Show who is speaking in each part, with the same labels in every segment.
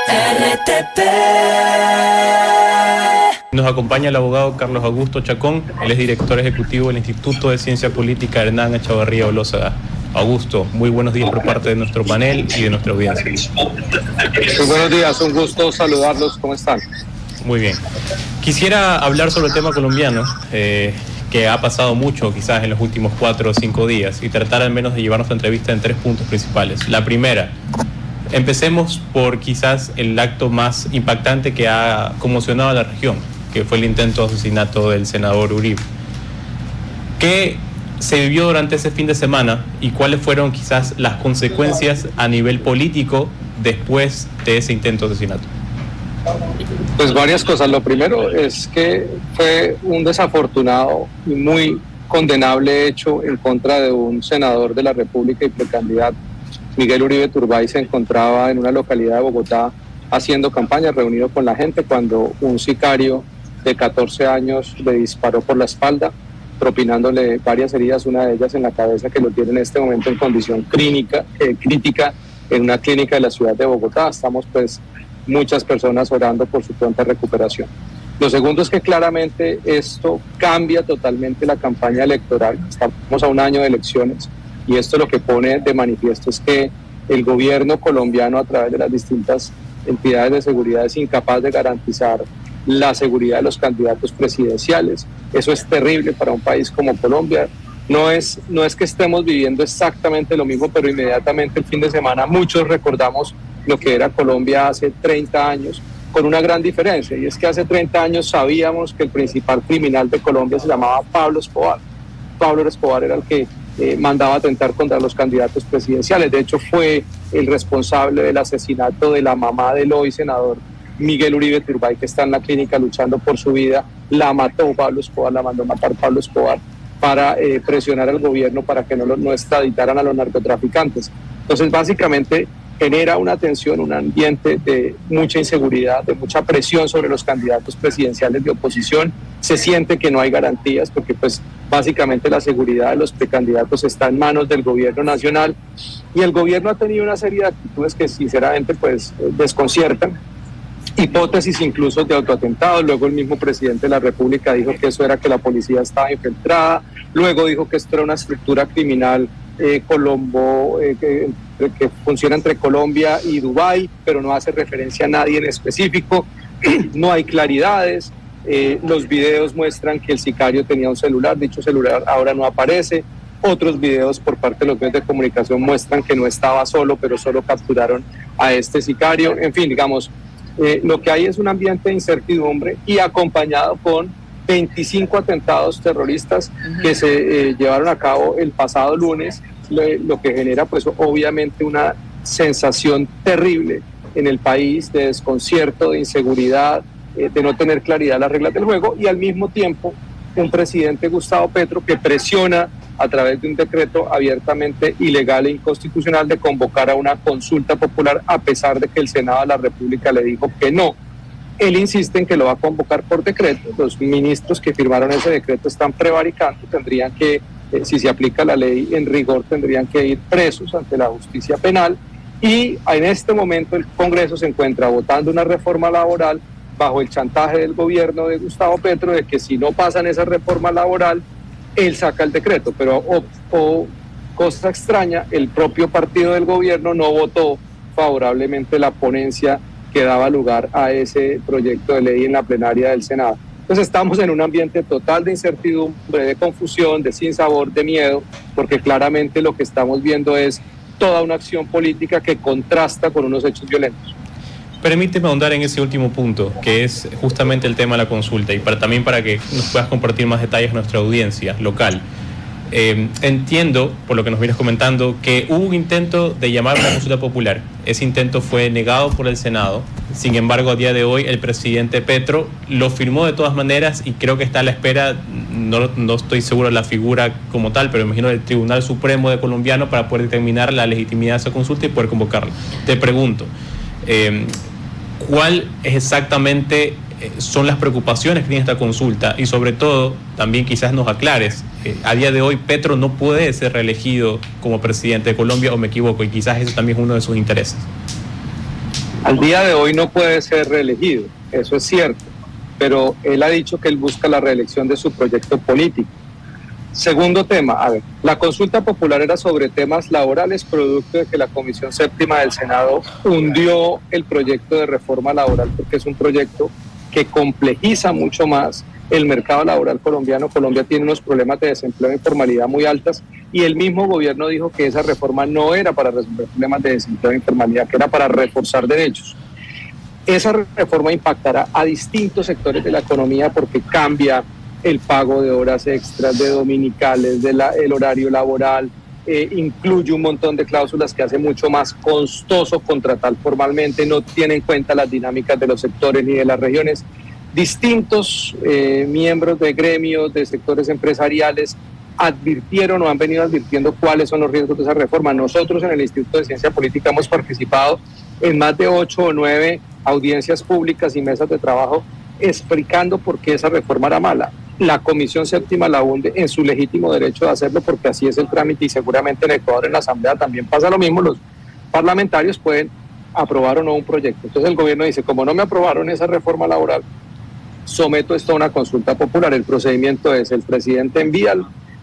Speaker 1: RTP.
Speaker 2: Nos acompaña el abogado Carlos Augusto Chacón, él es director ejecutivo del Instituto de Ciencia Política Hernán Echavarría Olózaga. Augusto, muy buenos días por parte de nuestro panel y de nuestra audiencia.
Speaker 3: Muy buenos días, un gusto saludarlos, ¿cómo están?
Speaker 2: Muy bien. Quisiera hablar sobre el tema colombiano, que ha pasado mucho quizás en los últimos 4 o 5 días, y tratar al menos de llevar nuestra entrevista en 3 puntos principales. La primera, empecemos por quizás el acto más impactante que ha conmocionado a la región, que fue el intento de asesinato del senador Uribe. ¿Qué se vivió durante ese fin de semana y cuáles fueron quizás las consecuencias a nivel político después de ese intento de asesinato?
Speaker 3: Pues varias cosas. Lo primero es que fue un desafortunado y muy condenable hecho en contra de un senador de la República y precandidato. Miguel Uribe Turbay se encontraba en una localidad de Bogotá haciendo campaña, reunido con la gente, cuando un sicario de 14 años le disparó por la espalda, propinándole varias heridas, una de ellas en la cabeza, que lo tiene en este momento en condición crítica en una clínica de la ciudad de Bogotá. Estamos pues muchas personas orando por su pronta recuperación. Lo segundo es que claramente esto cambia totalmente la campaña electoral. Estamos a un año de elecciones y esto lo que pone de manifiesto es que el gobierno colombiano, a través de las distintas entidades de seguridad, es incapaz de garantizar la seguridad de los candidatos presidenciales. Eso es terrible para un país como Colombia. No es que estemos viviendo exactamente lo mismo, pero inmediatamente el fin de semana muchos recordamos lo que era Colombia hace 30 años, con una gran diferencia, y es que hace 30 años sabíamos que el principal criminal de Colombia se llamaba Pablo Escobar. Pablo Escobar era el que mandaba atentar contra los candidatos presidenciales. De hecho, fue el responsable del asesinato de la mamá del hoy senador Miguel Uribe Turbay, que está en la clínica luchando por su vida. La mató Pablo Escobar, la mandó matar Pablo Escobar para presionar al gobierno para que no extraditaran a los narcotraficantes. Entonces, básicamente, genera una tensión, un ambiente de mucha inseguridad, de mucha presión sobre los candidatos presidenciales de oposición. Se siente que no hay garantías porque pues básicamente la seguridad de los precandidatos está en manos del gobierno nacional, y el gobierno ha tenido una serie de actitudes que sinceramente pues desconciertan. Hipótesis incluso de autoatentados. Luego el mismo presidente de la República dijo que eso era que la policía estaba infiltrada. Luego dijo que esto era una estructura criminal que funciona entre Colombia y Dubái, pero no hace referencia a nadie en específico. No hay claridades. Los videos muestran que el sicario tenía un celular, dicho celular ahora no aparece. Otros videos por parte de los medios de comunicación muestran que no estaba solo, pero solo capturaron a este sicario. En fin, digamos, lo que hay es un ambiente de incertidumbre, y acompañado con 25 atentados terroristas que se llevaron a cabo el pasado lunes, lo que genera pues obviamente una sensación terrible en el país de desconcierto, de inseguridad, de no tener claridad las reglas del juego, y al mismo tiempo un presidente, Gustavo Petro, que presiona a través de un decreto abiertamente ilegal e inconstitucional de convocar a una consulta popular, a pesar de que el Senado de la República le dijo que no. Él insiste en que lo va a convocar por decreto. Los ministros que firmaron ese decreto están prevaricando, tendrían que, si se aplica la ley en rigor, tendrían que ir presos ante la justicia penal, y en este momento el Congreso se encuentra votando una reforma laboral bajo el chantaje del gobierno de Gustavo Petro de que si no pasan esa reforma laboral, él saca el decreto. Pero, cosa extraña, el propio partido del gobierno no votó favorablemente la ponencia que daba lugar a ese proyecto de ley en la plenaria del Senado. Entonces estamos en un ambiente total de incertidumbre, de confusión, de sinsabor, de miedo, porque claramente lo que estamos viendo es toda una acción política que contrasta con unos hechos violentos.
Speaker 2: Permíteme ahondar en ese último punto, que es justamente el tema de la consulta, y también para que nos puedas compartir más detalles a nuestra audiencia local. Entiendo, por lo que nos vienes comentando, que hubo un intento de llamar a una consulta popular. Ese intento fue negado por el Senado. Sin embargo, a día de hoy el presidente Petro lo firmó de todas maneras, y creo que está a la espera, no estoy seguro de la figura como tal, pero imagino del Tribunal Supremo de colombiano, para poder determinar la legitimidad de esa consulta y poder convocarla. Te pregunto, ¿cuál es exactamente son las preocupaciones que tiene esta consulta? Y sobre todo, también quizás nos aclares, a día de hoy Petro no puede ser reelegido como presidente de Colombia, ¿o me equivoco? Y quizás eso también es uno de sus intereses.
Speaker 3: Al día de hoy no puede ser reelegido, eso es cierto, pero él ha dicho que él busca la reelección de su proyecto político. Segundo tema, a ver, la consulta popular era sobre temas laborales, producto de que la Comisión Séptima del Senado hundió el proyecto de reforma laboral porque es un proyecto que complejiza mucho más el mercado laboral colombiano. Colombia tiene unos problemas de desempleo e informalidad muy altas y el mismo gobierno dijo que esa reforma no era para resolver problemas de desempleo e informalidad, que era para reforzar derechos. Esa reforma impactará a distintos sectores de la economía porque cambia el pago de horas extras, de dominicales, el horario laboral, incluye un montón de cláusulas que hace mucho más costoso contratar formalmente, no tiene en cuenta las dinámicas de los sectores ni de las regiones. Distintos miembros de gremios, de sectores empresariales, advirtieron o han venido advirtiendo cuáles son los riesgos de esa reforma. Nosotros en el Instituto de Ciencia Política hemos participado en más de 8 o 9 audiencias públicas y mesas de trabajo explicando por qué esa reforma era mala. La Comisión Séptima la hunde en su legítimo derecho de hacerlo porque así es el trámite y seguramente en Ecuador en la Asamblea también pasa lo mismo. Los parlamentarios pueden aprobar o no un proyecto. Entonces el gobierno dice, como no me aprobaron esa reforma laboral, someto esto a una consulta popular. El procedimiento es, el presidente envía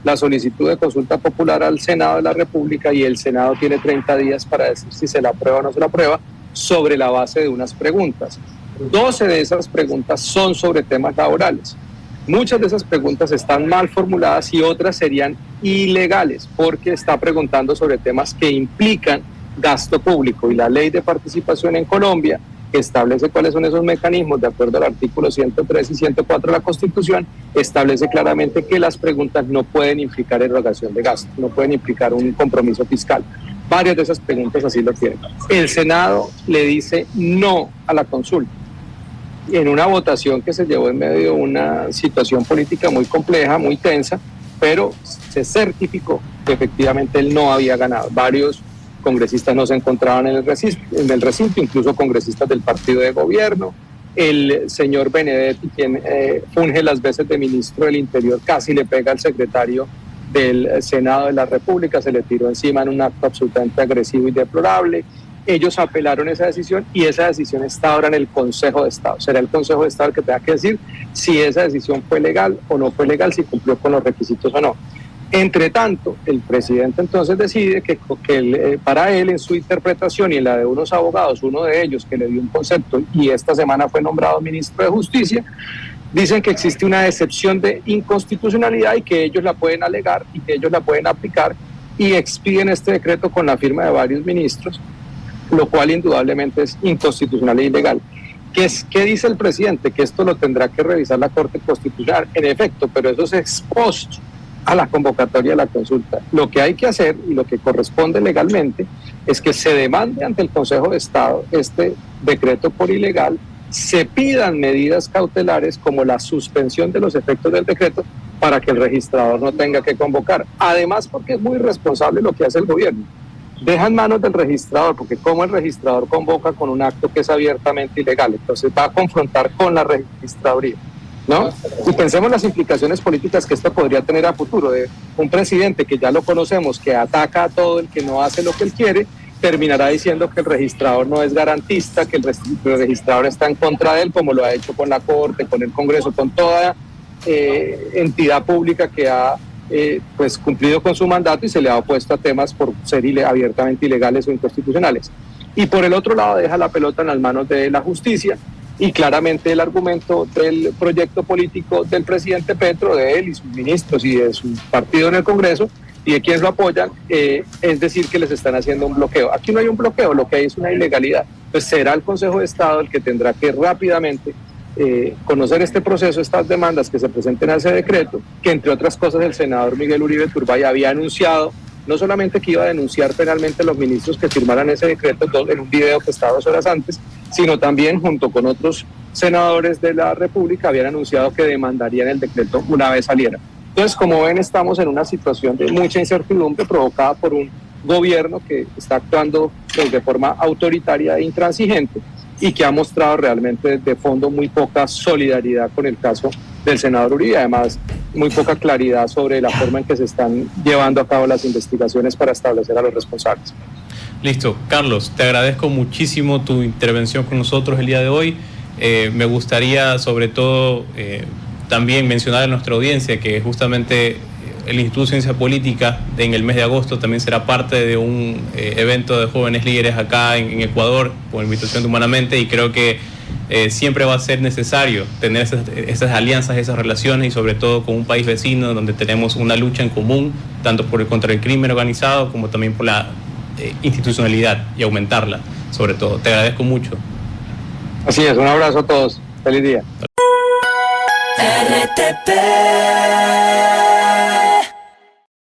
Speaker 3: la solicitud de consulta popular al Senado de la República y el Senado tiene 30 días para decir si se la aprueba o no se la aprueba sobre la base de unas preguntas. 12 de esas preguntas son sobre temas laborales. Muchas de esas preguntas están mal formuladas y otras serían ilegales porque está preguntando sobre temas que implican gasto público y la ley de participación en Colombia establece cuáles son esos mecanismos de acuerdo al artículo 103 y 104 de la Constitución, establece claramente que las preguntas no pueden implicar erogación de gasto, no pueden implicar un compromiso fiscal. Varias de esas preguntas así lo tienen. El Senado le dice no a la consulta. En una votación que se llevó en medio de una situación política muy compleja, muy tensa, pero se certificó que efectivamente él no había ganado. Varios congresistas no se encontraban en el recinto, incluso congresistas del partido de gobierno. El señor Benedetti, quien funge las veces de ministro del Interior, casi le pega al secretario del Senado de la República, se le tiró encima en un acto absolutamente agresivo y deplorable. Ellos apelaron esa decisión y esa decisión está ahora en el Consejo de Estado. Será el Consejo de Estado el que tenga que decir si esa decisión fue legal o no fue legal, si cumplió con los requisitos o no. Entre tanto, el presidente entonces decide que para él, en su interpretación y en la de unos abogados, uno de ellos que le dio un concepto y esta semana fue nombrado ministro de Justicia, dicen que existe una excepción de inconstitucionalidad y que ellos la pueden alegar y que ellos la pueden aplicar y expiden este decreto con la firma de varios ministros, lo cual indudablemente es inconstitucional e ilegal. ¿Qué dice el presidente? Que esto lo tendrá que revisar la Corte Constitucional, en efecto, pero eso es ex post a la convocatoria de la consulta. Lo que hay que hacer y lo que corresponde legalmente es que se demande ante el Consejo de Estado este decreto por ilegal, se pidan medidas cautelares como la suspensión de los efectos del decreto para que el registrador no tenga que convocar. Además, porque es muy irresponsable lo que hace el gobierno. Deja en manos del registrador, porque como el registrador convoca con un acto que es abiertamente ilegal, entonces va a confrontar con la registraduría, ¿no? Y pensemos las implicaciones políticas que esto podría tener a futuro, de un presidente que ya lo conocemos, que ataca a todo el que no hace lo que él quiere, terminará diciendo que el registrador no es garantista, que el registrador está en contra de él, como lo ha hecho con la Corte, con el Congreso, con toda entidad pública que ha pues cumplido con su mandato y se le ha opuesto a temas por ser abiertamente ilegales o inconstitucionales. Y por el otro lado deja la pelota en las manos de la justicia y claramente el argumento del proyecto político del presidente Petro, de él y sus ministros y de su partido en el Congreso y de quienes lo apoyan, es decir que les están haciendo un bloqueo. Aquí no hay un bloqueo, lo que hay es una ilegalidad. Pues será el Consejo de Estado el que tendrá que rápidamente conocer este proceso, estas demandas que se presenten a ese decreto, que entre otras cosas el senador Miguel Uribe Turbay había anunciado, no solamente que iba a denunciar penalmente a los ministros que firmaran ese decreto en un video que estaba 2 horas antes, sino también junto con otros senadores de la República habían anunciado que demandarían el decreto una vez saliera. Entonces, como ven, estamos en una situación de mucha incertidumbre provocada por un gobierno que está actuando pues, de forma autoritaria e intransigente y que ha mostrado realmente de fondo muy poca solidaridad con el caso del senador Uribe, además muy poca claridad sobre la forma en que se están llevando a cabo las investigaciones para establecer a los responsables.
Speaker 2: Listo. Carlos, te agradezco muchísimo tu intervención con nosotros el día de hoy. Me gustaría sobre todo también mencionar a nuestra audiencia que justamente el Instituto de Ciencia Política en el mes de agosto también será parte de un evento de jóvenes líderes acá en Ecuador por invitación de Humanamente, y creo que siempre va a ser necesario tener esas alianzas, esas relaciones, y sobre todo con un país vecino donde tenemos una lucha en común, tanto contra el crimen organizado como también por la institucionalidad y aumentarla sobre todo. Te agradezco mucho.
Speaker 3: Así es, un abrazo a todos. Feliz día.
Speaker 1: RTP